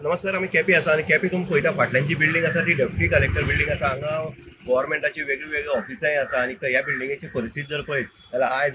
नमस्कार, आम्ही केपी आसा आणि केपी तुमकां पळयता फाटल्यान जी बिल्डींग आसा ती डेप्युटी कलेक्टर बिल्डींग आसा। हांगा गव्हर्मेंटाची वेगळी ऑफिसांय आसा आणि ह्या बिल्डिंगेची परिस्थिती जर पळयत जाल्यार आयज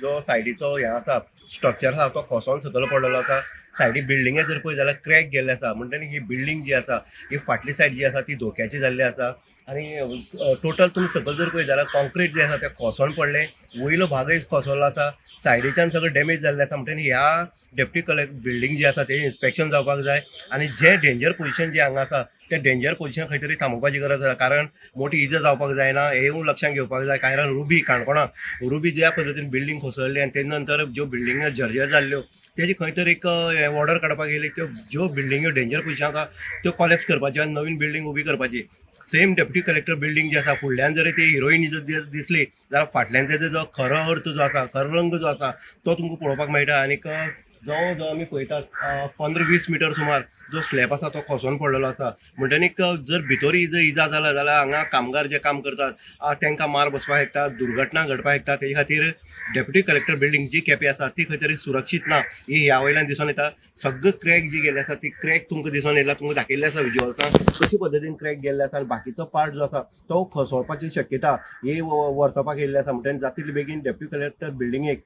जो सायडीचो हे आसा स्ट्रक्चर आसा तो कोसळून सकयल पडलेलो आसा। सायडीक बिल्डिंगे जर पळयत जाल्यार क्रॅक गेल्ले आसा, म्हणटनी ही बिल्डींग जी आसा ही फाटली सायड जी आसा ती धोक्याची जाल्ली आसा। आणि टोटल तुम्ही सकयल जर पळयत जाल्यार कॉन्क्रीट जे आसा ते कोसळून पडले, वयलो भागय कोसळ्ळो आसा, सायडीच्यान सगळें डॅमेज जाल्लें आसा। म्हणटनी ह्या डेप्युटी कलेक्टर बिल्डींग जी आसा तेजें इन्स्पेक्शन जावपाक जाय आणि जे डेंजर पोजिशन जे हांगा आसा ते डेंजर पोजिशन खंय तरी थांबोवपाची गरज आसा, कारण मोठी इजा जावपाक जायना हेवूय लक्षात घेवपाक जाय। कारण रुबी काणकोणा रुबी ज्या पद्दतीन बिल्डींग कोसळ्ळी आणि तेजे नंतर ज्यो बिल्डिंग जर्जर जाल्ल्यो तेजी खंय तरी एक ऑर्डर काडपाक येयली, त्यो ज्यो बिल्डिंग्यो डेंजर पोजिशन आसा त्यो कॉलेप्स करपाच्यो आनी नवीन बिल्डींग उबी करपाची। सेम डेप्युटी कलेक्टर बिल्डींग जी आसा फुडल्यान जर ती हिरोईन जर दिसली जाल्यार फाटल्यान तेजो जो खरो अर्थ जो आसा, खरो रंग जो आसा तो तुमकां पळोवपाक मेळटा। आनीक जवळ जवळ आमी पळयतात 15-20 मिटर सुमार जो स्लॅब आसा तो कोसळून पडलेलो आसा। म्हणटनीक जर भितर इजा जाला जाल्यार हांगा कामगार जे काम करतात तांकां मार बसपाक शकता, दुर्घटना घडपाक शकता। तेजे खातीर डेप्युटी कलेक्टर बिल्डींग जी केपी आसा ती खंय तरी सुरक्षीत ना ही ह्या वयल्यान दिसून येता। सगळी क्रॅक जी गेल्ली आसा ती क्रॅक तुमकां दिसून येयला, तुमकां दाखयल्ले आसा विज्युअल्सान कशी पद्दतीन क्रॅक गेल्ले आसा। बाकीचो पार्ट जो आसा तो खसोवपाची शक्यता ही वर्तवपाक येयल्ली आसा। म्हणटनी जाता तितले बेगीन डेप्युटी कलेक्टर बिल्डींगेक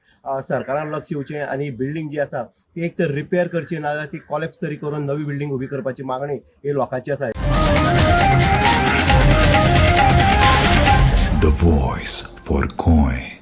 सरकारान लक्ष दिवचें आणि बिल्डींग जी आसा ती एक तर रिपेअर करची ना जाल्यार ती कॉलेप्स तरी करून नवी बिल्डींग उबी करपाची मागणी ही लोकांची आसा। The voice for coin.